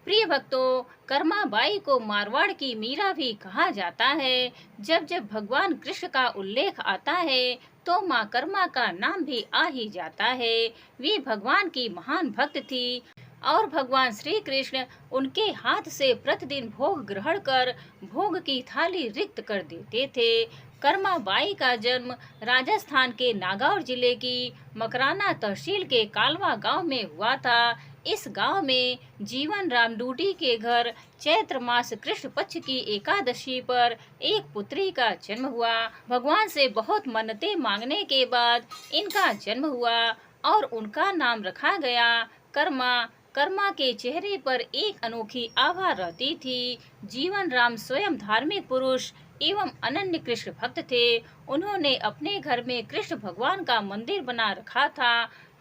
प्रिय भक्तों, कर्माबाई को मारवाड़ की मीरा भी कहा जाता है। जब जब भगवान कृष्ण का उल्लेख आता है तो माँ कर्मा का नाम भी आ ही जाता है। वे भगवान की महान भक्त थी और भगवान श्री कृष्ण उनके हाथ से प्रतिदिन भोग ग्रहण कर भोग की थाली रिक्त कर देते थे। कर्माबाई का जन्म राजस्थान के नागौर जिले की मकराना तहसील के कालवा गांव में हुआ था। इस गांव में जीवन राम डूडी के घर चैत्र मास कृष्ण पक्ष की एकादशी पर एक पुत्री का जन्म हुआ। भगवान से बहुत मन्नतें मांगने के बाद इनका जन्म हुआ और उनका नाम रखा गया कर्मा। कर्मा के चेहरे पर एक अनोखी आभा रहती थी। जीवन राम स्वयं धार्मिक पुरुष एवं अनन्य कृष्ण भक्त थे। उन्होंने अपने घर में कृष्ण भगवान का मंदिर बना रखा था।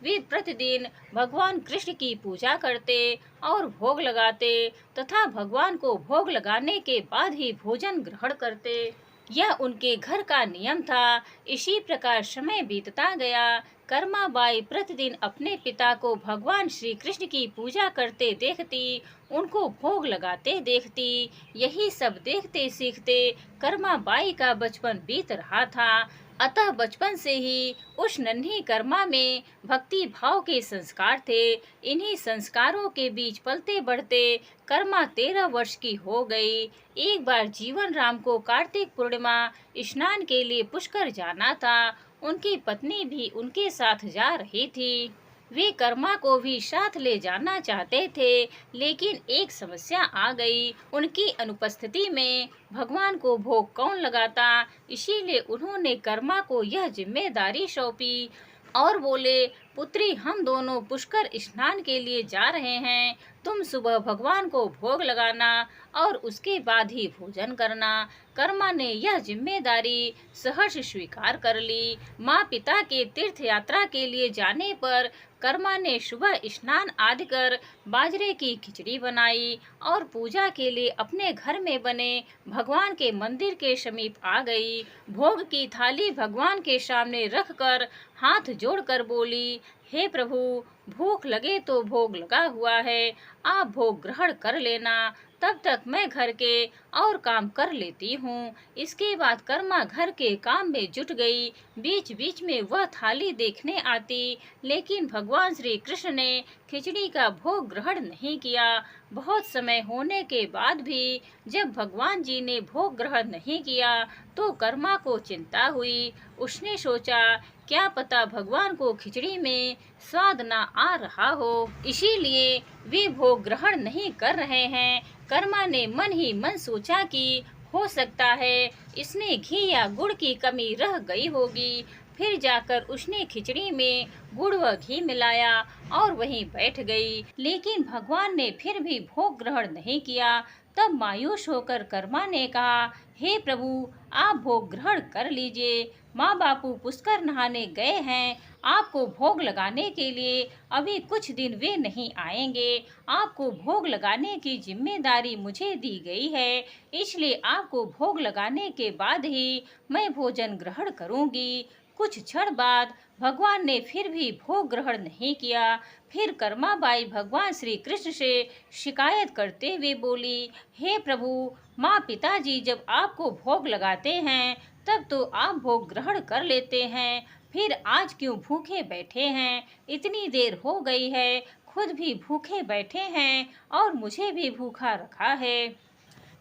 वे प्रतिदिन भगवान कृष्ण की पूजा करते और भोग लगाते तथा भगवान को भोग लगाने के बाद ही भोजन ग्रहण करते। यह उनके घर का नियम था। इसी प्रकार समय बीतता गया। कर्माबाई प्रतिदिन अपने पिता को भगवान श्री कृष्ण की पूजा करते देखती, उनको भोग लगाते देखती। यही सब देखते सीखते कर्माबाई का बचपन बीत रहा था। अतः बचपन से ही उस नन्ही कर्मा में भक्ति भाव के संस्कार थे। इन्हीं संस्कारों के बीच पलते बढ़ते कर्मा 13 वर्ष की हो गई। एक बार जीवन राम को कार्तिक पूर्णिमा स्नान के लिए पुष्कर जाना था। उनकी पत्नी भी उनके साथ जा रही थी। वे कर्मा को भी साथ ले जाना चाहते थे, लेकिन एक समस्या आ गई। उनकी अनुपस्थिति में भगवान को भोग कौन लगाता। इसीलिए उन्होंने कर्मा को यह जिम्मेदारी सौंपी और बोले, पुत्री, हम दोनों पुष्कर स्नान के लिए जा रहे हैं। तुम सुबह भगवान को भोग लगाना और उसके बाद ही भोजन करना। कर्मा ने यह जिम्मेदारी सहर्ष स्वीकार कर ली। माँ पिता के तीर्थ यात्रा के लिए जाने पर कर्मा ने सुबह स्नान आदि कर बाजरे की खिचड़ी बनाई और पूजा के लिए अपने घर में बने भगवान के मंदिर के समीप आ गई। भोग की थाली भगवान के सामने रखकर हाथ जोड़कर बोली, हे प्रभु, भूख लगे तो भोग लगा हुआ है, आप भोग ग्रहण कर लेना, तब तक मैं घर के और काम कर लेती हूँ। इसके बाद कर्मा घर के काम में जुट गई। बीच बीच में वह थाली देखने आती, लेकिन भगवान श्री कृष्ण ने खिचड़ी का भोग ग्रहण नहीं किया। बहुत समय होने के बाद भी जब भगवान जी ने भोग ग्रहण नहीं किया तो कर्मा को चिंता हुई। उसने सोचा, क्या पता भगवान को खिचड़ी में स्वाद न आ रहा हो, इसीलिए वे भोग ग्रहण नहीं कर रहे हैं। कर्मा ने मन ही मन सोचा कि हो सकता है इसमें घी या गुड़ की कमी रह गई होगी। फिर जाकर उसने खिचड़ी में गुड़ व घी मिलाया और वहीं बैठ गई। लेकिन भगवान ने फिर भी भोग ग्रहण नहीं किया। तब मायूस होकर कर्मा ने कहा, हे प्रभु, आप भोग ग्रहण कर लीजिए। माँ बापू पुष्कर नहाने गए हैं, आपको भोग लगाने के लिए अभी कुछ दिन वे नहीं आएंगे। आपको भोग लगाने की जिम्मेदारी मुझे दी गई है, इसलिए आपको भोग लगाने के बाद ही मैं भोजन ग्रहण करूंगी। कुछ क्षण बाद भगवान ने फिर भी भोग ग्रहण नहीं किया। फिर कर्माबाई भगवान श्री कृष्ण से शिकायत करते हुए बोली, हे प्रभु, माँ पिताजी जब आपको भोग लगाते हैं तब तो आप भोग ग्रहण कर लेते हैं, फिर आज क्यों भूखे बैठे हैं? इतनी देर हो गई है, खुद भी भूखे बैठे हैं और मुझे भी भूखा रखा है।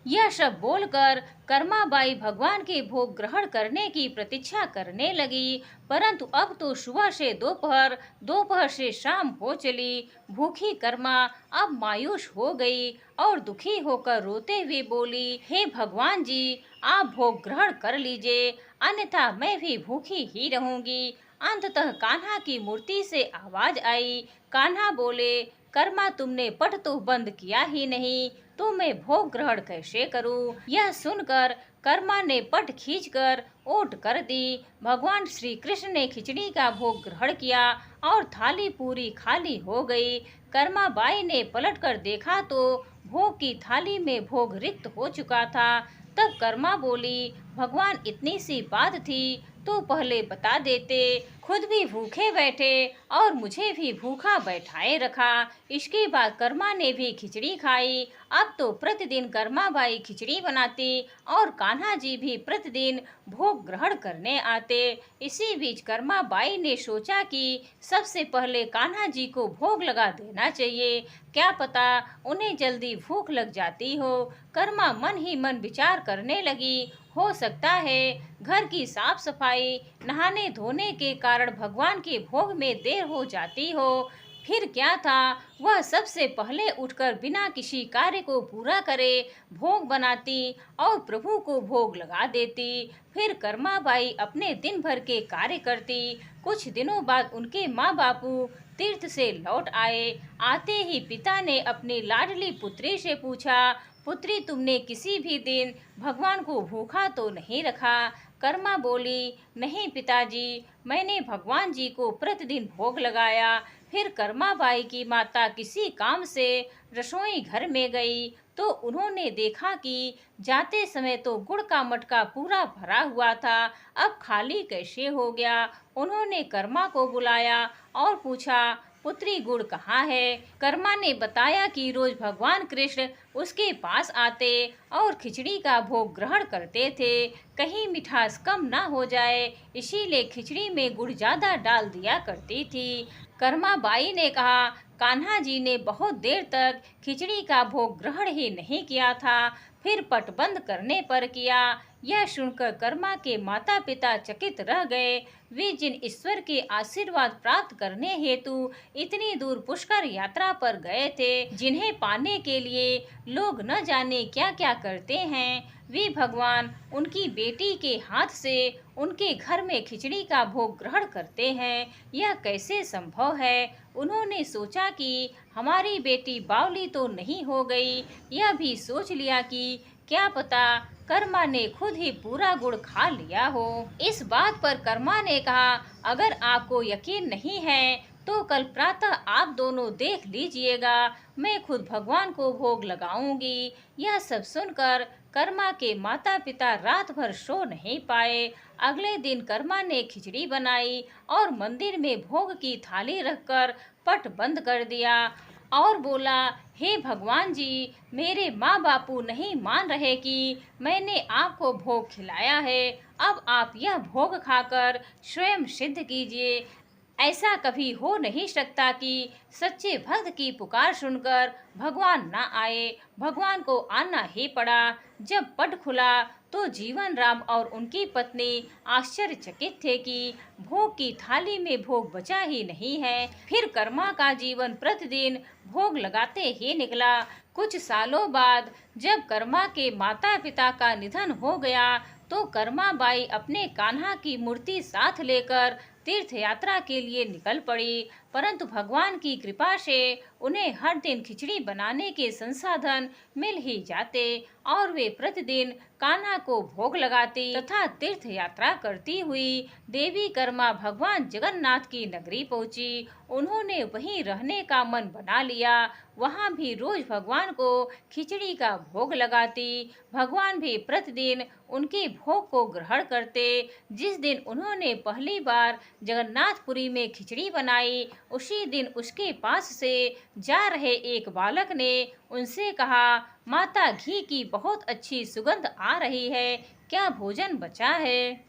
यह सब बोलकर कर्माबाई भगवान के भोग ग्रहण करने की प्रतीक्षा करने लगी। परंतु अब तो सुबह से दोपहर, दोपहर से शाम हो चली। भूखी कर्मा अब मायूस हो गई और दुखी होकर रोते हुए बोली, हे भगवान जी, आप भोग ग्रहण कर लीजिए, अन्यथा मैं भी भूखी ही रहूंगी। अंततः कान्हा की मूर्ति से आवाज आई। कान्हा बोले, कर्मा, तुमने पट तो बंद किया ही नहीं, तो मैं भोग ग्रहण कैसे करूं? यह सुनकर कर्मा ने पट खींचकर ओट कर दी। भगवान श्री कृष्ण ने खिचड़ी का भोग ग्रहण किया और थाली पूरी खाली हो गई। कर्मा बाई ने पलटकर देखा तो भोग की थाली में भोग रिक्त हो चुका था। तब कर्मा बोली, भगवान, इतनी सी बात थी तो पहले बता देते, खुद भी भूखे बैठे और मुझे भी भूखा बैठाए रखा। इसके बाद कर्मा ने भी खिचड़ी खाई। अब तो प्रतिदिन कर्मा बाई खिचड़ी बनाती और कान्हा जी भी प्रतिदिन भोग ग्रहण करने आते। इसी बीच कर्मा बाई ने सोचा कि सबसे पहले कान्हा जी को भोग लगा देना चाहिए, क्या पता उन्हें जल्दी भूख लग जाती हो। कर्मा मन ही मन विचार करने लगी, हो सकता है घर की साफ सफाई नहाने धोने के कारण भगवान के भोग में देर हो जाती हो। फिर क्या था, वह सबसे पहले उठकर बिना किसी कार्य को पूरा करे भोग बनाती और प्रभु को भोग लगा देती। फिर कर्मा बाई अपने दिन भर के कार्य करती। कुछ दिनों बाद उनके माँ बापू तीर्थ से लौट आए। आते ही पिता ने अपनी लाडली पुत्री से पूछा, पुत्री तुमने किसी भी दिन भगवान को भूखा तो नहीं रखा? कर्मा बोली, नहीं पिताजी, मैंने भगवान जी को प्रतिदिन भोग लगाया। फिर कर्मा बाई की माता किसी काम से रसोई घर में गई तो उन्होंने देखा कि जाते समय तो गुड़ का मटका पूरा भरा हुआ था, अब खाली कैसे हो गया। उन्होंने कर्मा को बुलाया और पूछा, पुत्री गुड़ कहाँ है? कर्मा ने बताया कि रोज भगवान कृष्ण उसके पास आते और खिचड़ी का भोग ग्रहण करते थे, कहीं मिठास कम ना हो जाए, इसीलिए खिचड़ी में गुड़ ज्यादा डाल दिया करती थी। कर्मा बाई ने कहा, कान्हा जी ने बहुत देर तक खिचड़ी का भोग ग्रहण ही नहीं किया था, फिर पट बंद करने पर किया। यह सुनकर कर्मा के माता पिता चकित रह गए। वे जिन ईश्वर के आशीर्वाद प्राप्त करने हेतु इतनी दूर पुष्कर यात्रा पर गए थे, जिन्हें पाने के लिए लोग न जाने क्या क्या करते हैं, वे भगवान उनकी बेटी के हाथ से उनके घर में खिचड़ी का भोग ग्रहण करते हैं, यह कैसे संभव है। उन्होंने सोचा कि हमारी बेटी बावली तो नहीं हो गई। यह भी सोच लिया कि क्या पता कर्मा ने खुद ही पूरा गुड़ खा लिया हो। इस बात पर कर्मा ने कहा, अगर आपको यकीन नहीं है तो कल प्रातः आप दोनों देख लीजिएगा, मैं खुद भगवान को भोग लगाऊंगी। यह सब सुनकर कर्मा के माता पिता रात भर सो नहीं पाए। अगले दिन कर्मा ने खिचड़ी बनाई और मंदिर में भोग की थाली रखकर पट बंद कर दिया और बोला, हे भगवान जी, मेरे माँ बापू नहीं मान रहे कि मैंने आपको भोग खिलाया है, अब आप यह भोग खाकर स्वयं सिद्ध कीजिए। ऐसा कभी हो नहीं सकता कि सच्चे भक्त की पुकार सुनकर भगवान ना आए। भगवान को आना ही पड़ा। जब पट खुला तो जीवन राम और उनकी पत्नी आश्चर्यचकित थे कि भोग की थाली में भोग बचा ही नहीं है। फिर कर्मा का जीवन प्रतिदिन भोग लगाते ही निकला। कुछ सालों बाद जब कर्मा के माता पिता का निधन हो गया तो कर्मा बाई अपने कान्हा की मूर्ति साथ लेकर तीर्थ यात्रा के लिए निकल पड़ी, परंतु भगवान की कृपा से उन्हें हर दिन खिचड़ी बनाने के संसाधन मिल ही जाते और वे प्रतिदिन कान्हा को भोग लगाती तथा तीर्थ यात्रा करती हुई देवी कर्मा भगवान जगन्नाथ की नगरी पहुंची। उन्होंने वहीं रहने का मन बना लिया। वहां भी रोज भगवान को खिचड़ी का भोग लगाती। भगवान भी प्रतिदिन उनके भोग को ग्रहण करते। जिस दिन उन्होंने पहली बार जगन्नाथपुरी में खिचड़ी बनाई, उसी दिन उसके पास से जा रहे एक बालक ने उनसे कहा, माता, घी की बहुत अच्छी सुगंध आ रही है, क्या भोजन बचा है?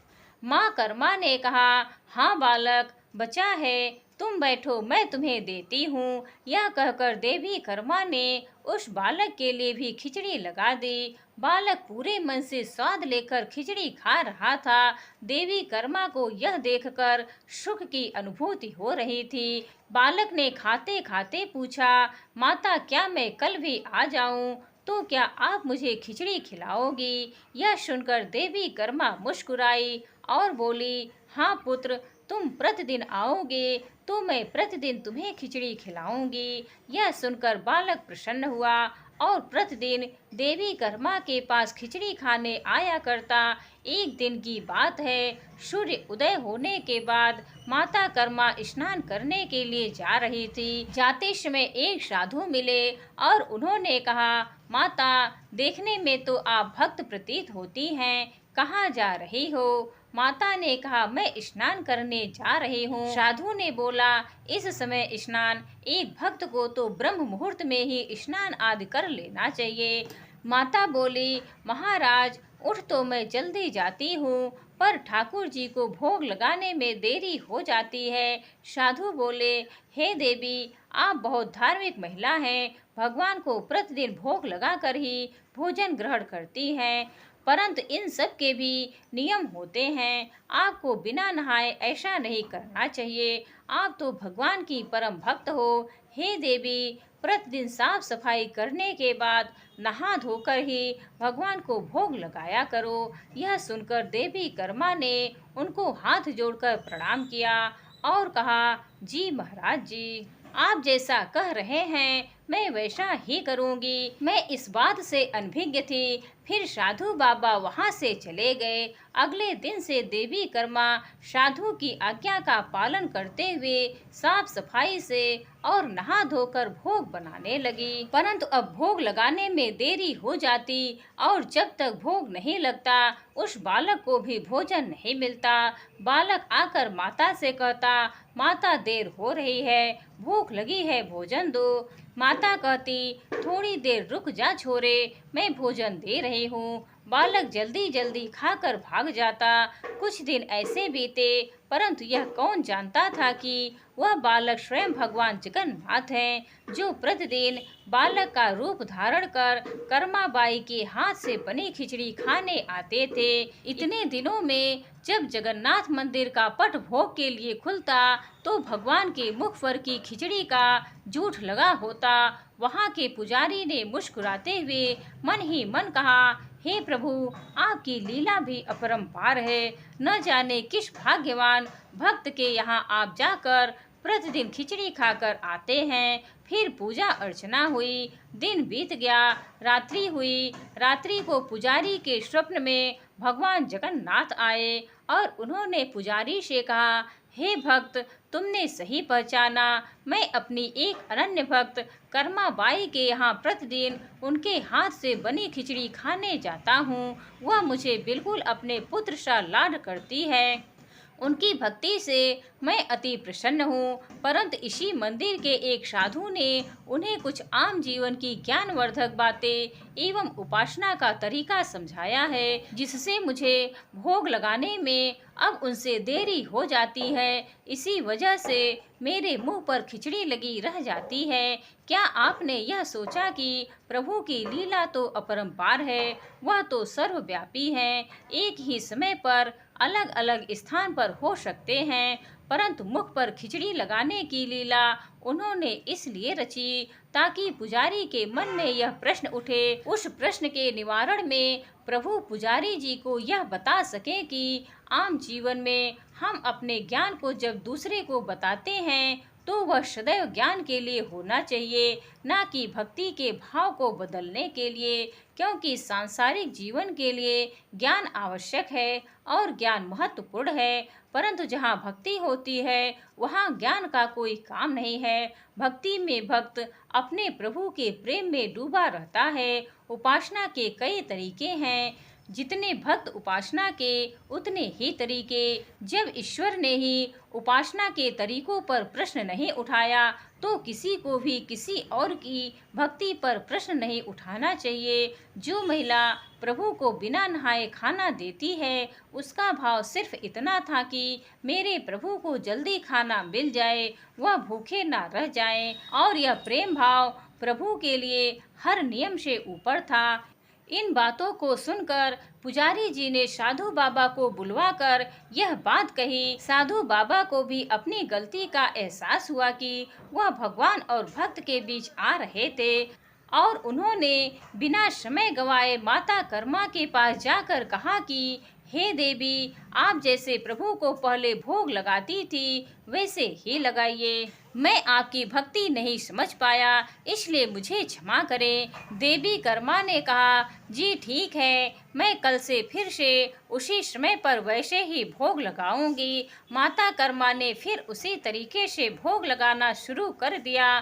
माँ कर्मा ने कहा, हाँ बालक, बचा है, तुम बैठो, मैं तुम्हें देती हूँ। यह कहकर देवी कर्मा ने उस बालक के लिए भी खिचड़ी लगा दी। बालक पूरे मन से स्वाद लेकर खिचड़ी खा रहा था। देवी कर्मा को यह देखकर सुख की अनुभूति हो रही थी। बालक ने खाते खाते पूछा, माता, क्या मैं कल भी आ जाऊं? तो क्या आप मुझे खिचड़ी खिलाओगी? यह सुनकर देवी कर्मा मुस्कुराई और बोली, हाँ पुत्र, तुम प्रतिदिन आओगे तो मैं प्रतिदिन तुम्हें खिचड़ी खिलाऊंगी। यह सुनकर बालक प्रसन्न हुआ और प्रतिदिन देवी कर्मा के पास खिचड़ी खाने आया करता। एक दिन की बात है, सूर्य उदय होने के बाद माता कर्मा स्नान करने के लिए जा रही थी। जाते समय एक साधु मिले और उन्होंने कहा, माता, देखने में तो आप भक्त प्रतीत होती हैं, कहाँ जा रही हो? माता ने कहा, मैं स्नान करने जा रही हूँ। साधु ने बोला, इस समय स्नान? एक भक्त को तो ब्रह्म मुहूर्त में ही स्नान आदि कर लेना चाहिए। माता बोली, महाराज उठ तो मैं जल्दी जाती हूँ, पर ठाकुर जी को भोग लगाने में देरी हो जाती है। साधु बोले, हे देवी, आप बहुत धार्मिक महिला हैं, भगवान को प्रतिदिन भोग लगाकर ही भोजन ग्रहण करती हैं, परंतु इन सब के भी नियम होते हैं। आपको बिना नहाए ऐसा नहीं करना चाहिए। आप तो भगवान की परम भक्त हो। हे देवी, प्रतिदिन साफ सफाई करने के बाद नहा धोकर ही भगवान को भोग लगाया करो। यह सुनकर देवी कर्मा ने उनको हाथ जोड़कर प्रणाम किया और कहा, जी महाराज जी, आप जैसा कह रहे हैं मैं वैसा ही करूंगी। मैं इस बात से अनभिज्ञ थी। फिर साधु बाबा वहां से चले गए। अगले दिन से देवी कर्मा साधु की आज्ञा का पालन करते हुए साफ सफाई से और नहा धोकर भोग बनाने लगी। परंतु अब भोग लगाने में देरी हो जाती और जब तक भोग नहीं लगता उस बालक को भी भोजन नहीं मिलता। बालक आकर माता से कहता, माता देर हो रही है, भूख लगी है, भोजन दो। माता कहती, थोड़ी देर रुक जा छोरे, मैं भोजन दे रही हूँ। बालक जल्दी जल्दी खाकर भाग जाता। कुछ दिन ऐसे बीते, परंतु यह कौन जानता था कि वह बालक स्वयं भगवान जगन्नाथ हैं, जो प्रतिदिन बालक का रूप धारण कर कर्माबाई के हाथ से बनी खिचड़ी खाने आते थे। इतने दिनों में जब जगन्नाथ मंदिर का पट भोग के लिए खुलता तो भगवान के मुख पर की खिचड़ी का जूठ लगा होता। वहाँ के पुजारी ने मुस्कुराते हुए मन ही मन कहा, हे प्रभु, आपकी लीला भी अपरंपार है। न जाने किस भाग्यवान भक्त के यहाँ आप जाकर प्रतिदिन खिचड़ी खाकर आते हैं। फिर पूजा अर्चना हुई। दिन बीत गया, रात्रि हुई। रात्रि को पुजारी के स्वप्न में भगवान जगन्नाथ आए और उन्होंने पुजारी से कहा, हे भक्त, तुमने सही पहचाना। मैं अपनी एक अनन्य भक्त कर्माबाई के यहाँ प्रतिदिन उनके हाथ से बनी खिचड़ी खाने जाता हूँ। वह मुझे बिल्कुल अपने पुत्र सा लाड करती है। उनकी भक्ति से मैं अति प्रसन्न हूँ। परंतु इसी मंदिर के एक साधु ने उन्हें कुछ आम जीवन की ज्ञानवर्धक बातें एवं उपासना का तरीका समझाया है, जिससे मुझे भोग लगाने में अब उनसे देरी हो जाती है। इसी वजह से मेरे मुंह पर खिचड़ी लगी रह जाती है। क्या आपने यह सोचा कि प्रभु की लीला तो अपरंपार है, वह तो सर्वव्यापी है, एक ही समय पर अलग अलग स्थान पर हो सकते हैं, परंतु मुख पर खिचड़ी लगाने की लीला उन्होंने इसलिए रची ताकि पुजारी के मन में यह प्रश्न उठे। उस प्रश्न के निवारण में प्रभु पुजारी जी को यह बता सके कि आम जीवन में हम अपने ज्ञान को जब दूसरे को बताते हैं तो वह सदैव ज्ञान के लिए होना चाहिए, न कि भक्ति के भाव को बदलने के लिए। क्योंकि सांसारिक जीवन के लिए ज्ञान आवश्यक है और ज्ञान महत्वपूर्ण है, परंतु जहाँ भक्ति होती है वहाँ ज्ञान का कोई काम नहीं है। भक्ति में भक्त अपने प्रभु के प्रेम में डूबा रहता है। उपासना के कई तरीके हैं, जितने भक्त उपासना के उतने ही तरीके। जब ईश्वर ने ही उपासना के तरीकों पर प्रश्न नहीं उठाया तो किसी को भी किसी और की भक्ति पर प्रश्न नहीं उठाना चाहिए। जो महिला प्रभु को बिना नहाए खाना देती है उसका भाव सिर्फ इतना था कि मेरे प्रभु को जल्दी खाना मिल जाए, वह भूखे ना रह जाएं, और यह प्रेम भाव प्रभु के लिए हर नियम से ऊपर था। इन बातों को सुनकर पुजारी जी ने साधु बाबा को बुलवाकर यह बात कही। साधु बाबा को भी अपनी गलती का एहसास हुआ कि वह भगवान और भक्त के बीच आ रहे थे और उन्होंने बिना समय गवाए माता कर्मा के पास जाकर कहा कि हे देवी, आप जैसे प्रभु को पहले भोग लगाती थी वैसे ही लगाइए। मैं आपकी भक्ति नहीं समझ पाया, इसलिए मुझे क्षमा करें। देवी कर्मा ने कहा, जी ठीक है, मैं कल से फिर से उसी समय पर वैसे ही भोग लगाऊंगी। माता कर्मा ने फिर उसी तरीके से भोग लगाना शुरू कर दिया।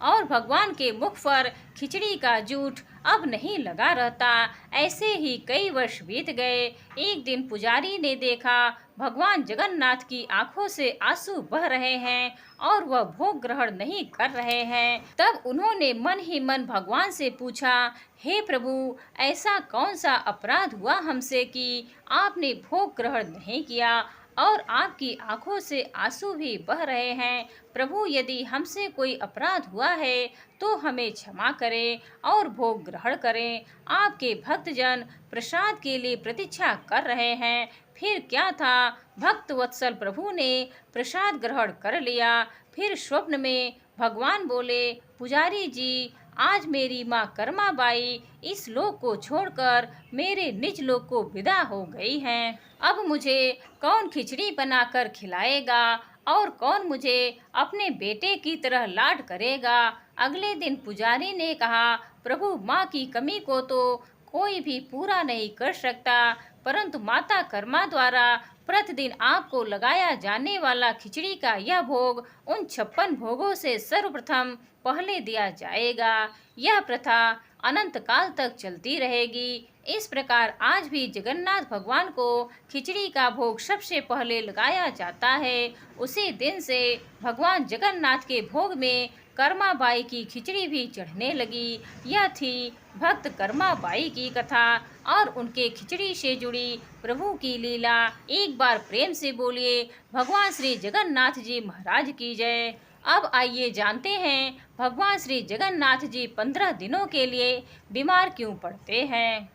और भगवान के मुख पर खिचड़ी का जूठ अब नहीं लगा रहता। ऐसे ही कई वर्ष बीत गए। एक दिन पुजारी ने देखा भगवान जगन्नाथ की आंखों से आंसू बह रहे हैं और वह भोग ग्रहण नहीं कर रहे हैं। तब उन्होंने मन ही मन भगवान से पूछा, हे प्रभु, ऐसा कौन सा अपराध हुआ हमसे कि आपने भोग ग्रहण नहीं किया और आपकी आंखों से आंसू भी बह रहे हैं। प्रभु, यदि हमसे कोई अपराध हुआ है तो हमें क्षमा करें और भोग ग्रहण करें। आपके भक्तजन प्रसाद के लिए प्रतीक्षा कर रहे हैं। फिर क्या था, भक्त वत्सल प्रभु ने प्रसाद ग्रहण कर लिया। फिर स्वप्न में भगवान बोले, पुजारी जी, आज मेरी माँ कर्माबाई इस लोक को छोड़कर मेरे निज लोक को विदा हो गई हैं। अब मुझे कौन खिचड़ी बनाकर खिलाएगा और कौन मुझे अपने बेटे की तरह लाड करेगा। अगले दिन पुजारी ने कहा, प्रभु, माँ की कमी को तो कोई भी पूरा नहीं कर सकता, परंतु माता कर्मा द्वारा प्रतिदिन आपको लगाया जाने वाला खिचड़ी का यह भोग उन 56 भोगों से सर्वप्रथम पहले दिया जाएगा। यह प्रथा अनंत काल तक चलती रहेगी। इस प्रकार आज भी जगन्नाथ भगवान को खिचड़ी का भोग सबसे पहले लगाया जाता है। उसी दिन से भगवान जगन्नाथ के भोग में कर्माबाई की खिचड़ी भी चढ़ने लगी। यह थी भक्त कर्माबाई की कथा और उनके खिचड़ी से जुड़ी प्रभु की लीला। एक बार प्रेम से बोलिए, भगवान श्री जगन्नाथ जी महाराज की जय। अब आइए जानते हैं भगवान श्री जगन्नाथ जी 15 दिनों के लिए बीमार क्यों पड़ते हैं।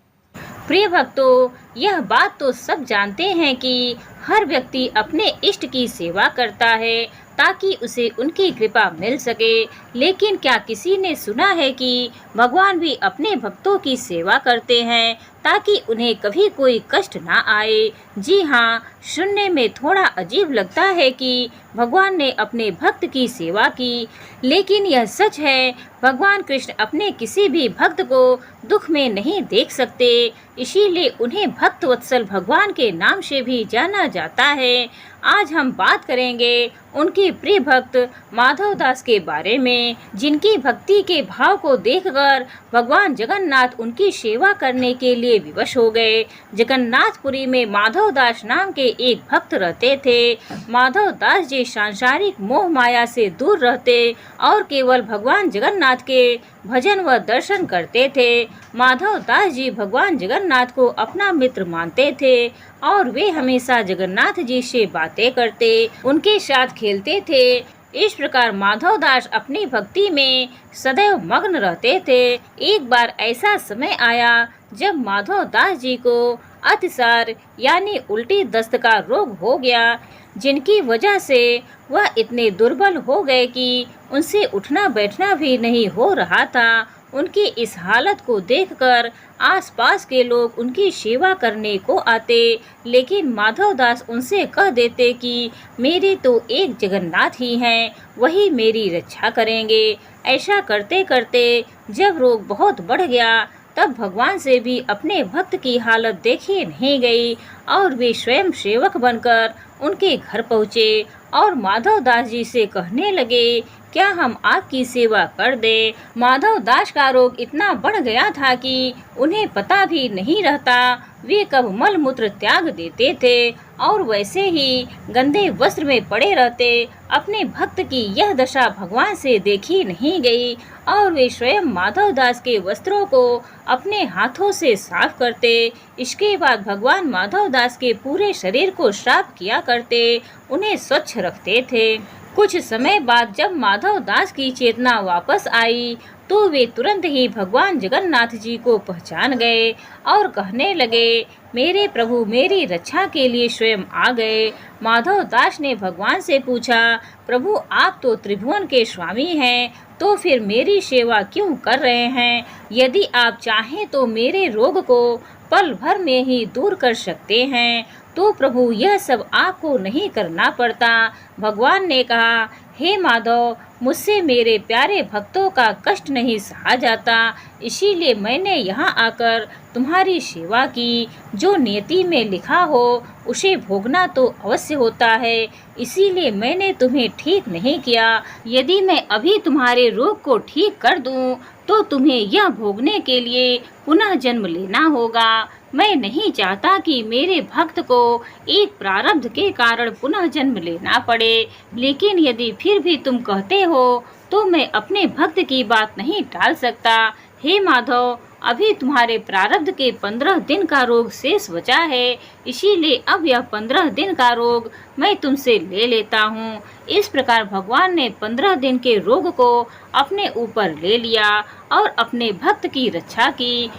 प्रिय भक्तों, यह बात तो सब जानते हैं कि हर व्यक्ति अपने इष्ट की सेवा करता है ताकि उसे उनकी कृपा मिल सके। लेकिन क्या किसी ने सुना है कि भगवान भी अपने भक्तों की सेवा करते हैं ताकि उन्हें कभी कोई कष्ट ना आए। जी हाँ, सुनने में थोड़ा अजीब लगता है कि भगवान ने अपने भक्त की सेवा की, लेकिन यह सच है। भगवान कृष्ण अपने किसी भी भक्त को दुख में नहीं देख सकते, इसीलिए उन्हें भक्त वत्सल भगवान के नाम से भी जाना जाता है। आज हम बात करेंगे उनके प्रिय भक्त माधव दास के बारे में, जिनकी भक्ति के भाव को देखकर भगवान जगन्नाथ उनकी सेवा करने के लिए विवश हो गए। जगन्नाथपुरी में माधव दास नाम के एक भक्त रहते थे। माधव दास जी सांसारिक मोह माया से दूर रहते और केवल भगवान जगन्नाथ के भजन व दर्शन करते थे। माधव दास जी भगवान जगन्नाथ को अपना मित्र मानते थे और वे हमेशा जगन्नाथ जी से बातें करते, उनके साथ खेलते थे। इस प्रकार माधव दास अपनी भक्ति में सदैव मग्न रहते थे। एक बार ऐसा समय आया जब माधव दास जी को अतिसार यानी उल्टी दस्त का रोग हो गया, जिनकी वजह से वह इतने दुर्बल हो गए कि उनसे उठना बैठना भी नहीं हो रहा था। उनकी इस हालत को देखकर आसपास के लोग उनकी सेवा करने को आते, लेकिन माधव दास उनसे कह देते कि मेरे तो एक जगन्नाथ ही हैं, वही मेरी रक्षा करेंगे। ऐसा करते करते जब रोग बहुत बढ़ गया, तब भगवान से भी अपने भक्त की हालत देखी नहीं गई और वे स्वयं सेवक बनकर उनके घर पहुँचे और माधव दास जी से कहने लगे, क्या हम आपकी सेवा कर दें। माधव दास का रोग इतना बढ़ गया था कि उन्हें पता भी नहीं रहता वे कब मल मूत्र त्याग देते थे और वैसे ही गंदे वस्त्र में पड़े रहते। अपने भक्त की यह दशा भगवान से देखी नहीं गई और वे स्वयं माधव दास के वस्त्रों को अपने हाथों से साफ करते। इसके बाद भगवान माधव दास के पूरे शरीर को साफ किया करते, उन्हें स्वच्छ रखते थे। कुछ समय बाद जब माधव दास की चेतना वापस आई तो वे तुरंत ही भगवान जगन्नाथ जी को पहचान गए और कहने लगे, मेरे प्रभु मेरी रक्षा के लिए स्वयं आ गए। माधव दास ने भगवान से पूछा, प्रभु आप तो त्रिभुवन के स्वामी हैं, तो फिर मेरी सेवा क्यों कर रहे हैं। यदि आप चाहें तो मेरे रोग को पल भर में ही दूर कर सकते हैं, तो प्रभु यह सब आपको नहीं करना पड़ता। भगवान ने कहा, हे माधव, मुझसे मेरे प्यारे भक्तों का कष्ट नहीं सहा जाता, इसीलिए मैंने यहाँ आकर तुम्हारी सेवा की। जो नियति में लिखा हो उसे भोगना तो अवश्य होता है, इसीलिए मैंने तुम्हें ठीक नहीं किया। यदि मैं अभी तुम्हारे रोग को ठीक कर दूं, तो तुम्हें यह भोगने के लिए पुनः जन्म लेना होगा। मैं नहीं चाहता कि मेरे भक्त को एक प्रारब्ध के कारण पुनः जन्म लेना पड़े, लेकिन यदि फिर भी तुम कहते हो तो मैं अपने भक्त की बात नहीं टाल सकता। हे माधव, अभी तुम्हारे प्रारब्ध के 15 दिन का रोग शेष बचा है, इसीलिए अब यह 15 दिन का रोग मैं तुमसे ले लेता हूँ। इस प्रकार भगवान ने 15 दिन के रोग को अपने ऊपर ले लिया और अपने भक्त की रक्षा की।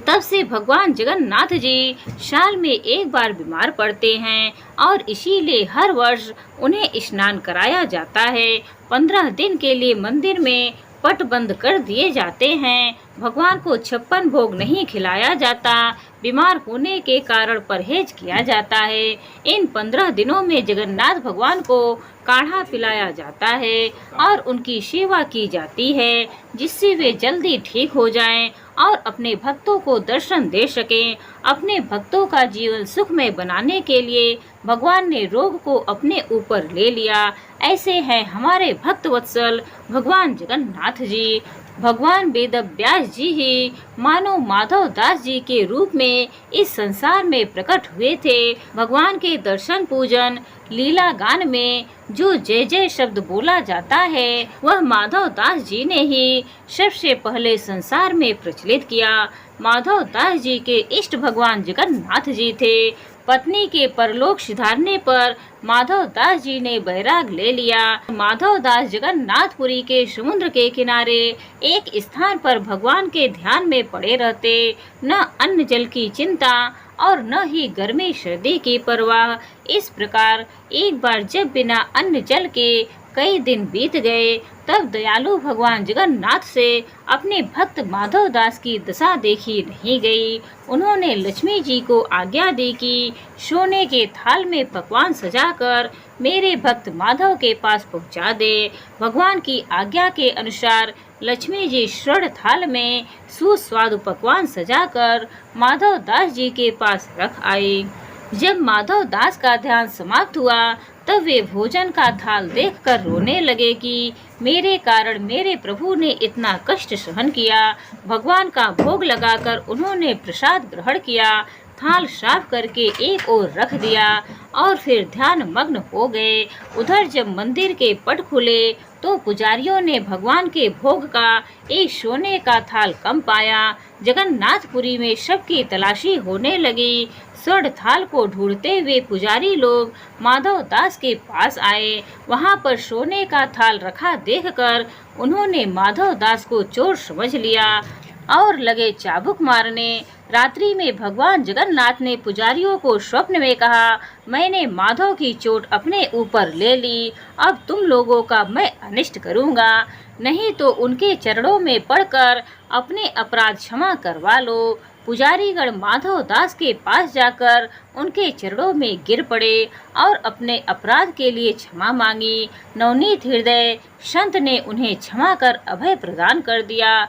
तब से भगवान जगन्नाथ जी साल में एक बार बीमार पड़ते हैं और इसीलिए हर वर्ष उन्हें स्नान कराया जाता है। 15 दिन के लिए मंदिर में पट बंद कर दिए जाते हैं। भगवान को 56 भोग नहीं खिलाया जाता, बीमार होने के कारण परहेज किया जाता है। इन 15 दिनों में जगन्नाथ भगवान को काढ़ा पिलाया जाता है और उनकी सेवा की जाती है, जिससे वे जल्दी ठीक हो जाएं और अपने भक्तों को दर्शन दे सकें। अपने भक्तों का जीवन सुखमय बनाने के लिए भगवान ने रोग को अपने ऊपर ले लिया। ऐसे हैं हमारे भक्त वत्सल भगवान जगन्नाथ जी। भगवान वेद व्यास जी ही मानो माधव दास जी के रूप में इस संसार में प्रकट हुए थे। भगवान के दर्शन पूजन लीला गान में जो जय जय शब्द बोला जाता है, वह माधव दास जी ने ही सबसे पहले संसार में प्रचलित किया। माधव दास जी के इष्ट भगवान जगन्नाथ जी थे। पत्नी के परलोक सिधारने पर माधव दास जी ने बैराग ले लिया। माधव दास जगन्नाथपुरी के समुद्र के किनारे एक स्थान पर भगवान के ध्यान में पड़े रहते, न अन्न जल की चिंता और न ही गर्मी सर्दी की परवाह। इस प्रकार एक बार जब बिना अन्न जल के कई दिन बीत गए, तब दयालु भगवान जगन्नाथ से अपने भक्त माधव दास की दशा देखी नहीं गई। उन्होंने लक्ष्मी जी को आज्ञा दी कि सोने के थाल में पकवान सजाकर मेरे भक्त माधव के पास पहुंचा दे। भगवान की आज्ञा के अनुसार लक्ष्मी जी स्वर्ण थाल में सुस्वादु पकवान सजाकर माधव दास जी के पास रख आए। जब माधव दास का ध्यान समाप्त हुआ, तब वे भोजन का थाल देखकर रोने लगे कि मेरे कारण मेरे प्रभु ने इतना कष्ट सहन किया। भगवान का भोग लगाकर उन्होंने प्रसाद ग्रहण किया, थाल साफ करके एक ओर रख दिया और फिर ध्यान मग्न हो गए। उधर जब मंदिर के पट खुले, तो पुजारियों ने भगवान के भोग का एक सोने का थाल कम पाया। जगन्नाथपुरी में सबकी तलाशी होने लगी। स्वर्ण थाल को ढूंढते हुए पुजारी लोग माधव दास के पास आए। वहां पर सोने का थाल रखा देखकर उन्होंने माधव दास को चोर समझ लिया और लगे चाबुक मारने। रात्रि में भगवान जगन्नाथ ने पुजारियों को स्वप्न में कहा, मैंने माधव की चोट अपने ऊपर ले ली, अब तुम लोगों का मैं अनिष्ट करूंगा, नहीं तो उनके चरणों में पड़कर अपने अपराध क्षमा करवा लो। पुजारीगण माधव दास के पास जाकर उनके चरणों में गिर पड़े और अपने अपराध के लिए क्षमा मांगी। नवनीत हृदय संत ने उन्हें क्षमा कर अभय प्रदान कर दिया।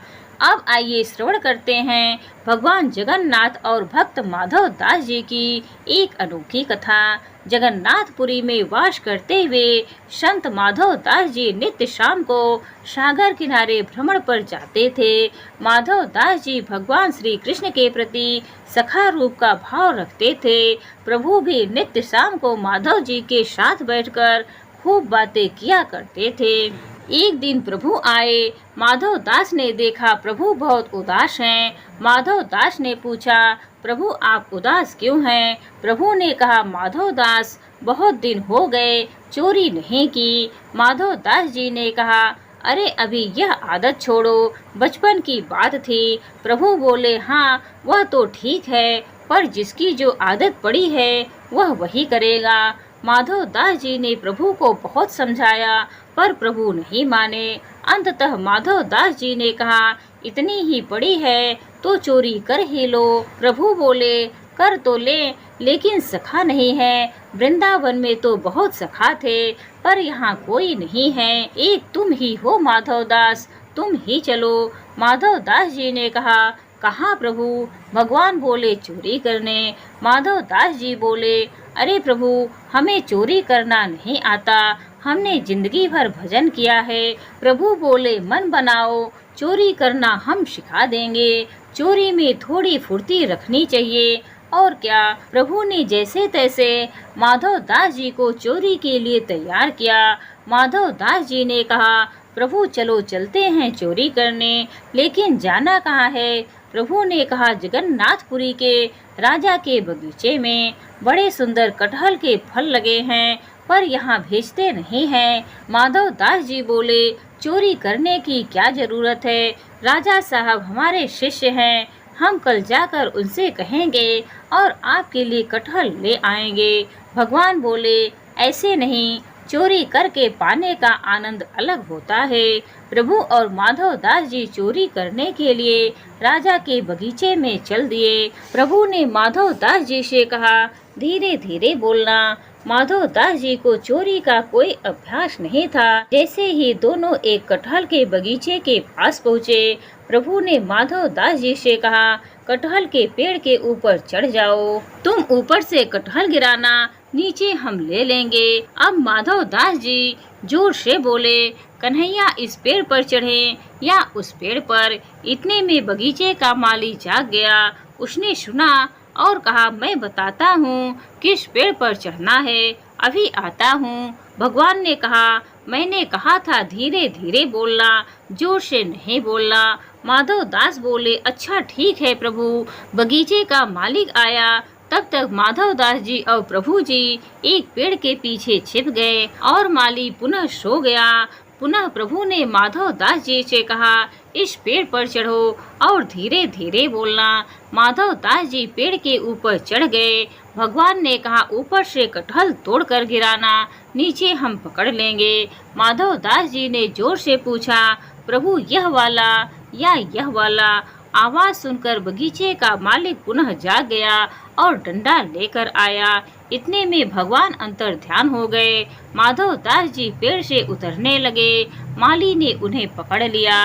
अब आइए श्रवण करते हैं भगवान जगन्नाथ और भक्त माधव दास जी की एक अनोखी कथा। जगन्नाथपुरी में वास करते हुए संत माधव दास जी नित्य शाम को सागर किनारे भ्रमण पर जाते थे। माधव दास जी भगवान श्री कृष्ण के प्रति सखा रूप का भाव रखते थे। प्रभु भी नित्य शाम को माधव जी के साथ बैठकर खूब बातें किया करते थे। एक दिन प्रभु आए। माधव दास ने देखा प्रभु बहुत उदास हैं। माधव दास ने पूछा, प्रभु आप उदास क्यों हैं? प्रभु ने कहा, माधव दास बहुत दिन हो गए चोरी नहीं की। माधव दास जी ने कहा, अरे अभी यह आदत छोड़ो, बचपन की बात थी। प्रभु बोले, हाँ वह तो ठीक है, पर जिसकी जो आदत पड़ी है वह वही करेगा। माधव दास जी ने प्रभु को बहुत समझाया, पर प्रभु नहीं माने। अंततः माधव दास जी ने कहा, इतनी ही पड़ी है तो चोरी कर ही लो। प्रभु बोले, कर तो ले, लेकिन सखा नहीं है। वृंदावन में तो बहुत सखा थे, पर यहाँ कोई नहीं है। एक तुम ही हो माधव दास, तुम ही चलो। माधव दास जी ने कहा, कहाँ प्रभु? भगवान बोले, चोरी करने। माधव दास जी बोले, अरे प्रभु, हमें चोरी करना नहीं आता, हमने जिंदगी भर भजन किया है। प्रभु बोले, मन बनाओ, चोरी करना हम सिखा देंगे। चोरी में थोड़ी फुर्ती रखनी चाहिए, और क्या। प्रभु ने जैसे तैसे माधव दास जी को चोरी के लिए तैयार किया। माधव दास जी ने कहा, प्रभु चलो चलते हैं चोरी करने, लेकिन जाना कहाँ है? प्रभु ने कहा, जगन्नाथपुरी के राजा के बगीचे में बड़े सुंदर कटहल के फल लगे हैं, पर यहाँ भेजते नहीं हैं। माधव दास जी बोले, चोरी करने की क्या जरूरत है? राजा साहब हमारे शिष्य हैं, हम कल जाकर उनसे कहेंगे और आपके लिए कटहल ले आएंगे। भगवान बोले, ऐसे नहीं, चोरी करके पाने का आनंद अलग होता है। प्रभु और माधव दास जी चोरी करने के लिए राजा के बगीचे में चल दिए। प्रभु ने माधव दास जी से कहा, धीरे धीरे बोलना। माधव दास जी को चोरी का कोई अभ्यास नहीं था। जैसे ही दोनों एक कटहल के बगीचे के पास पहुँचे, प्रभु ने माधव दास जी से कहा, कटहल के पेड़ के ऊपर चढ़ जाओ, तुम ऊपर से कटहल गिराना, नीचे हम ले लेंगे। अब माधव दास जी जोर से बोले, कन्हैया इस पेड़ पर चढ़े या उस पेड़ पर। इतने में बगीचे का माली जाग गया। उसने सुना और कहा, मैं बताता हूँ किस पेड़ पर चढ़ना है, अभी आता हूँ। भगवान ने कहा, मैंने कहा था धीरे धीरे बोलना, जोर से नहीं बोलना। माधव दास बोले, अच्छा ठीक है प्रभु। बगीचे का मालिक आया, तब तक माधव दास जी और प्रभु जी एक पेड़ के पीछे छिप गए और माली पुनः सो गया। पुनः प्रभु ने माधव दास जी से कहा, इस पेड़ पर चढ़ो और धीरे धीरे बोलना। माधव दास जी पेड़ के ऊपर चढ़ गए। भगवान ने कहा, ऊपर से कटहल तोड़कर गिराना, नीचे हम पकड़ लेंगे। माधव दास जी ने जोर से पूछा, प्रभु यह वाला या यह वाला? आवाज सुनकर बगीचे का मालिक पुनः जाग गया और डंडा लेकर आया। इतने में भगवान अंतर ध्यान हो गए। माधव दास जी पेड़ से उतरने लगे। माली ने उन्हें पकड़ लिया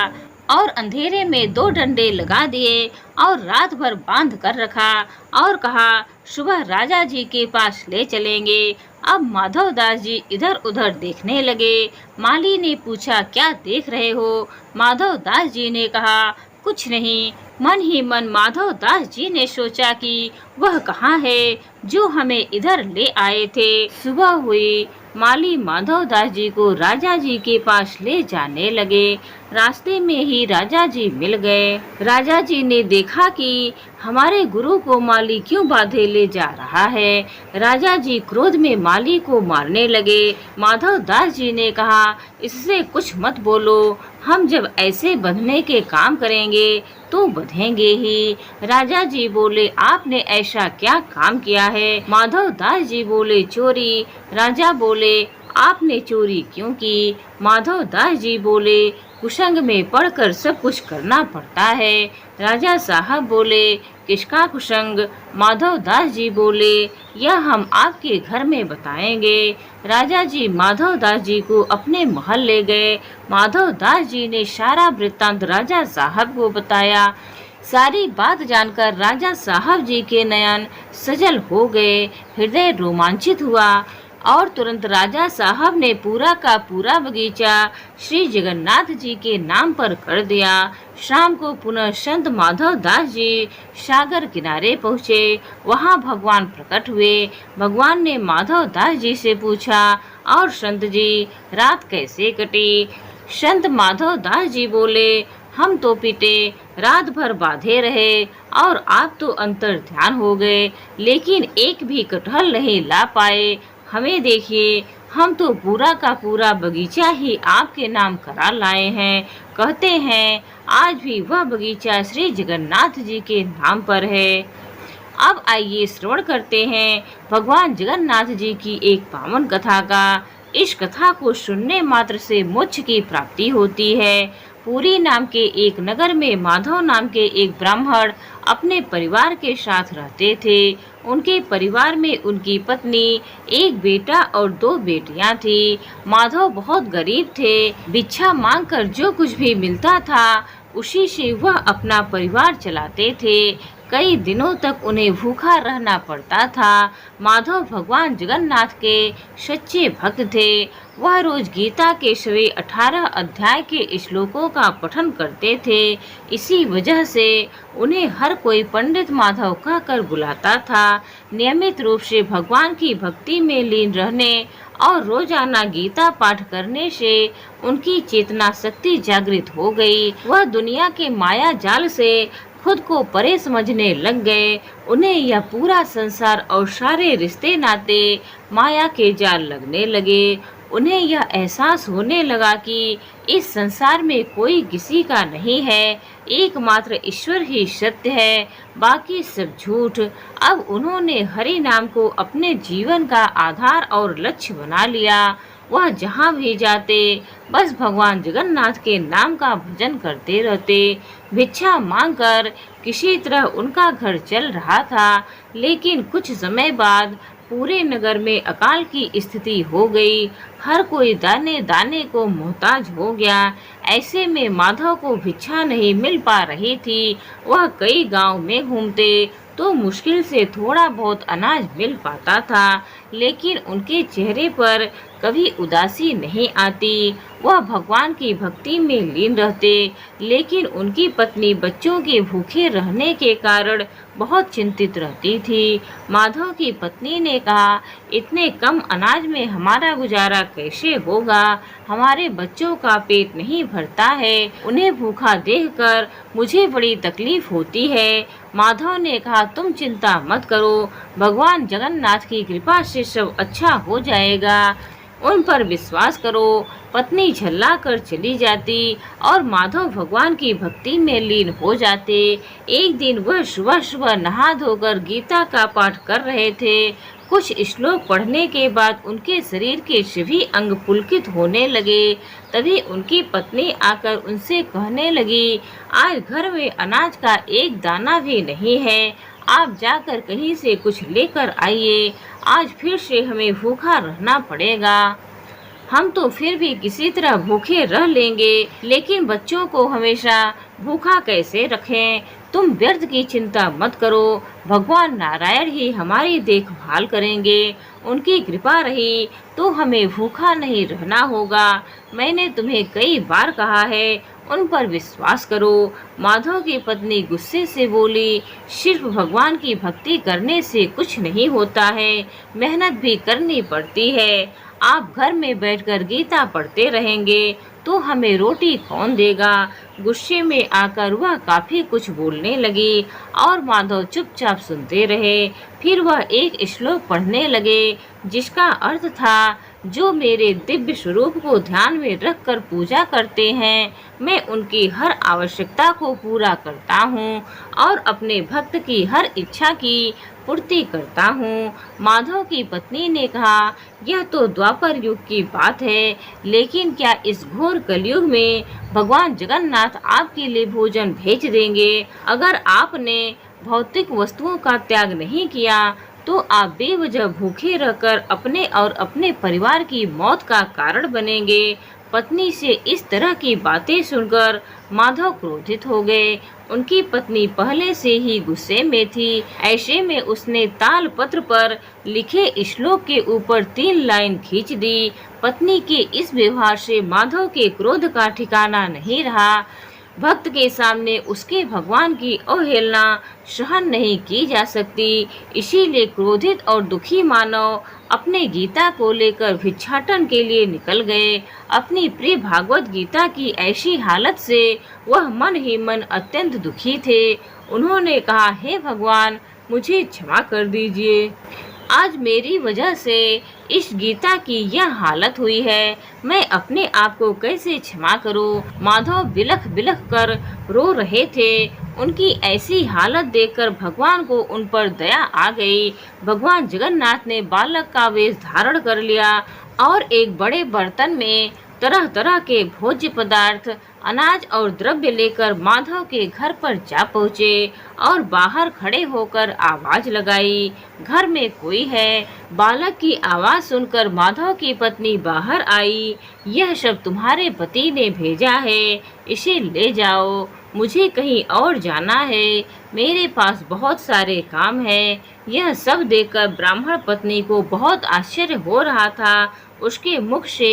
और अंधेरे में 2 डंडे लगा दिए और रात भर बांध कर रखा और कहा, सुबह राजा जी के पास ले चलेंगे। अब माधव दास जी इधर उधर देखने लगे। माली ने पूछा, क्या देख रहे हो? माधव दास जी ने कहा, कुछ नहीं। मन ही मन माधव दास जी ने सोचा कि वह कहाँ है जो हमें इधर ले आए थे। सुबह हुई। माली माधव दास जी को राजा जी के पास ले जाने लगे। रास्ते में ही राजा जी मिल गए। राजा जी ने देखा कि हमारे गुरु को माली क्यों बांधे ले जा रहा है। राजा जी क्रोध में माली को मारने लगे। माधव दास जी ने कहा, इससे कुछ मत बोलो, हम जब ऐसे बंधने के काम करेंगे तो बंधेंगे ही। राजा जी बोले, आपने ऐसा क्या काम किया है? माधव दास जी बोले, चोरी। राजा बोले, आपने चोरी क्यों की? माधव दास जी बोले, कुसंग में पड़कर सब कुछ करना पड़ता है। राजा साहब बोले, किसका कुसंग? माधव दास जी बोले, यह हम आपके घर में बताएंगे। राजा जी माधव दास जी को अपने महल ले गए। माधव दास जी ने सारा वृत्तांत राजा साहब को बताया। सारी बात जानकर राजा साहब जी के नयन सजल हो गए, हृदय रोमांचित हुआ और तुरंत राजा साहब ने पूरा का पूरा बगीचा श्री जगन्नाथ जी के नाम पर कर दिया। शाम को पुनः संत माधव दास जी सागर किनारे पहुँचे। वहाँ भगवान प्रकट हुए। भगवान ने माधव दास जी से पूछा, और संत जी रात कैसे कटी? संत माधव दास जी बोले, हम तो पिटे, रात भर बांधे रहे और आप तो अंतर ध्यान हो गए, लेकिन एक भी कटहल नहीं ला पाए। हमें देखिए, हम तो पूरा का पूरा बगीचा ही आपके नाम करा लाए हैं। कहते हैं आज भी वह बगीचा श्री जगन्नाथ जी के नाम पर है। अब आइए श्रवण करते हैं भगवान जगन्नाथ जी की एक पावन कथा का। इस कथा को सुनने मात्र से मोक्ष की प्राप्ति होती है। पुरी नाम के एक नगर में माधव नाम के एक ब्राह्मण अपने परिवार के साथ रहते थे। उनके परिवार में उनकी पत्नी, एक बेटा और दो बेटियां थी। माधव बहुत गरीब थे। भिक्षा मांगकर जो कुछ भी मिलता था उसी से वह अपना परिवार चलाते थे। कई दिनों तक उन्हें भूखा रहना पड़ता था। माधव भगवान जगन्नाथ के सच्चे भक्त थे। वह रोज गीता के सभी 18 अध्याय के श्लोकों का पठन करते थे। इसी वजह से उन्हें हर कोई पंडित माधव कहकर बुलाता था। नियमित रूप से भगवान की भक्ति में लीन रहने और रोजाना गीता पाठ करने से उनकी चेतना शक्ति जागृत हो गई। वह दुनिया के माया जाल से खुद को परे समझने लग गए। उन्हें यह पूरा संसार और सारे रिश्ते नाते माया के जाल लगने लगे। उन्हें यह एहसास होने लगा कि इस संसार में कोई किसी का नहीं है, एकमात्र ईश्वर ही सत्य है, बाकी सब झूठ। अब उन्होंने हरि नाम को अपने जीवन का आधार और लक्ष्य बना लिया। वह जहाँ भी जाते बस भगवान जगन्नाथ के नाम का भजन करते रहते। भिक्षा मांगकर किसी तरह उनका घर चल रहा था, लेकिन कुछ समय बाद पूरे नगर में अकाल की स्थिति हो गई। हर कोई दाने दाने को मोहताज हो गया। ऐसे में माधव को भिक्षा नहीं मिल पा रही थी। वह कई गांव में घूमते तो मुश्किल से थोड़ा बहुत अनाज मिल पाता था, लेकिन उनके चेहरे पर कभी उदासी नहीं आती। वह भगवान की भक्ति में लीन रहते, लेकिन उनकी पत्नी बच्चों के भूखे रहने के कारण बहुत चिंतित रहती थी। माधव की पत्नी ने कहा, इतने कम अनाज में हमारा गुजारा कैसे होगा? हमारे बच्चों का पेट नहीं भरता है। उन्हें भूखा देखकर मुझे बड़ी तकलीफ होती है। माधव ने कहा, तुम चिंता मत करो, भगवान जगन्नाथ की कृपा से सब अच्छा हो जाएगा। उन पर विश्वास करो। पत्नी झल्ला कर चली जाती और माधव भगवान की भक्ति में लीन हो जाते। एक दिन वह सुबह सुबह नहा धोकर गीता का पाठ कर रहे थे। कुछ श्लोक पढ़ने के बाद उनके शरीर के सभी अंग पुलकित होने लगे। तभी उनकी पत्नी आकर उनसे कहने लगी, आज घर में अनाज का एक दाना भी नहीं है, आप जाकर कहीं से कुछ लेकर आइए। आज फिर से हमें भूखा रहना पड़ेगा। हम तो फिर भी किसी तरह भूखे रह लेंगे, लेकिन बच्चों को हमेशा भूखा कैसे रखें? तुम व्यर्थ की चिंता मत करो, भगवान नारायण ही हमारी देखभाल करेंगे। उनकी कृपा रही तो हमें भूखा नहीं रहना होगा। मैंने तुम्हें कई बार कहा है, उन पर विश्वास करो। माधव की पत्नी गुस्से से बोली, सिर्फ भगवान की भक्ति करने से कुछ नहीं होता है, मेहनत भी करनी पड़ती है। आप घर में बैठकर गीता पढ़ते रहेंगे तो हमें रोटी कौन देगा? गुस्से में आकर वह काफी कुछ बोलने लगी और माधव चुपचाप सुनते रहे। फिर वह एक श्लोक पढ़ने लगे जिसका अर्थ था, जो मेरे दिव्य स्वरूप को ध्यान में रखकर पूजा करते हैं, मैं उनकी हर आवश्यकता को पूरा करता हूँ और अपने भक्त की हर इच्छा की पूर्ति करता हूँ। माधव की पत्नी ने कहा, यह तो द्वापर युग की बात है, लेकिन क्या इस घोर कलयुग में भगवान जगन्नाथ आपके लिए भोजन भेज देंगे? अगर आपने भौतिक वस्तुओं का त्याग नहीं किया तो आप बेवजह भूखे रहकर अपने और अपने परिवार की मौत का कारण बनेंगे। पत्नी से इस तरह की बातें सुनकर माधव क्रोधित हो गए। उनकी पत्नी पहले से ही गुस्से में थी। ऐसे में उसने ताल पत्र पर लिखे श्लोक के ऊपर 3 लाइन खींच दी। पत्नी के इस व्यवहार से माधव के क्रोध का ठिकाना नहीं रहा। भक्त के सामने उसके भगवान की अवहेलना सहन नहीं की जा सकती। इसीलिए क्रोधित और दुखी मानव अपने गीता को लेकर भिक्षाटन के लिए निकल गए। अपनी प्रिय भागवत गीता की ऐसी हालत से वह मन ही मन अत्यंत दुखी थे। उन्होंने कहा, हे भगवान, मुझे क्षमा कर दीजिए। आज मेरी वजह से इस गीता की यह हालत हुई है। मैं अपने आप को कैसे क्षमा करूं? माधव बिलख बिलख कर रो रहे थे। उनकी ऐसी हालत देखकर भगवान को उन पर दया आ गई। भगवान जगन्नाथ ने बालक का वेश धारण कर लिया और एक बड़े बर्तन में तरह तरह के भोज्य पदार्थ अनाज और द्रव्य लेकर माधव के घर पर जा पहुँचे और बाहर खड़े होकर आवाज लगाई, घर में कोई है? बालक की आवाज सुनकर माधव की पत्नी बाहर आई। यह सब तुम्हारे पति ने भेजा है, इसे ले जाओ, मुझे कहीं और जाना है, मेरे पास बहुत सारे काम है। यह सब देखकर ब्राह्मण पत्नी को बहुत आश्चर्य हो रहा था। उसके मुख से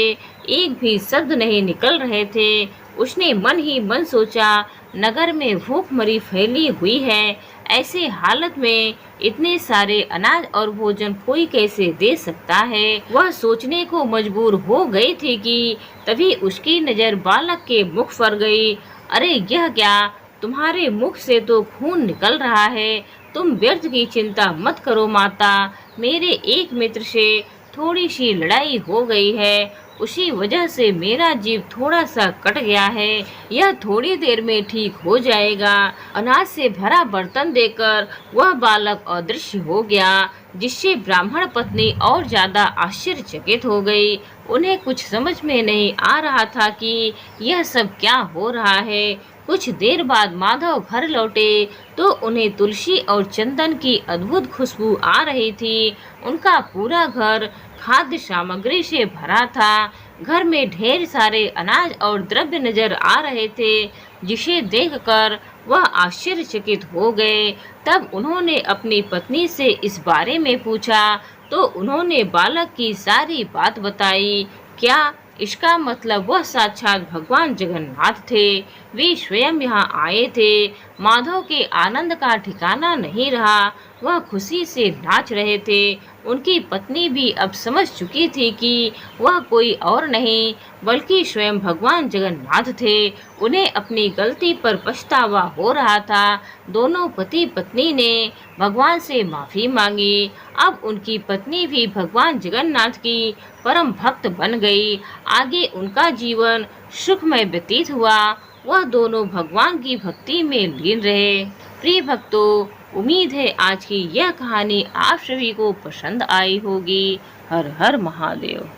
एक भी शब्द नहीं निकल रहे थे। उसने मन ही मन सोचा, नगर में भूखमरी फैली हुई है, ऐसे हालत में इतने सारे अनाज और भोजन कोई कैसे दे सकता है। वह सोचने को मजबूर हो गई थी कि तभी उसकी नजर बालक के मुख पर गई। अरे यह क्या, तुम्हारे मुख से तो खून निकल रहा है। तुम व्यर्थ की चिंता मत करो माता, मेरे एक मित्र से थोड़ी सी लड़ाई हो गई है, उसी वजह से मेरा जीव थोड़ा सा कट गया है, यह थोड़ी देर में ठीक हो जाएगा। अनाज से भरा बर्तन देकर वह बालक अदृश्य हो गया, जिससे ब्राह्मण पत्नी और ज्यादा आश्चर्यचकित हो गई। उन्हें कुछ समझ में नहीं आ रहा था कि यह सब क्या हो रहा है। कुछ देर बाद माधव घर लौटे तो उन्हें तुलसी और चंदन की अद्भुत खुशबू आ रही थी। उनका पूरा घर खाद्य सामग्री से भरा था। घर में ढेर सारे अनाज और द्रव्य नजर आ रहे थे, जिसे देखकर वह आश्चर्यचकित हो गए। तब उन्होंने अपनी पत्नी से इस बारे में पूछा तो उन्होंने बालक की सारी बात बताई। क्या इसका मतलब वह साक्षात भगवान जगन्नाथ थे? वे स्वयं यहाँ आए थे। माधव के आनंद का ठिकाना नहीं रहा, वह खुशी से नाच रहे थे। उनकी पत्नी भी अब समझ चुकी थी कि वह कोई और नहीं बल्कि स्वयं भगवान जगन्नाथ थे। उन्हें अपनी गलती पर पछतावा हो रहा था। दोनों पति पत्नी ने भगवान से माफी मांगी। अब उनकी पत्नी भी भगवान जगन्नाथ की परम भक्त बन गई। आगे उनका जीवन सुखमय व्यतीत हुआ। वह दोनों भगवान की भक्ति में लीन रहे। प्रिय भक्तों, उम्मीद है आज की यह कहानी आप सभी को पसंद आई होगी। हर हर महादेव।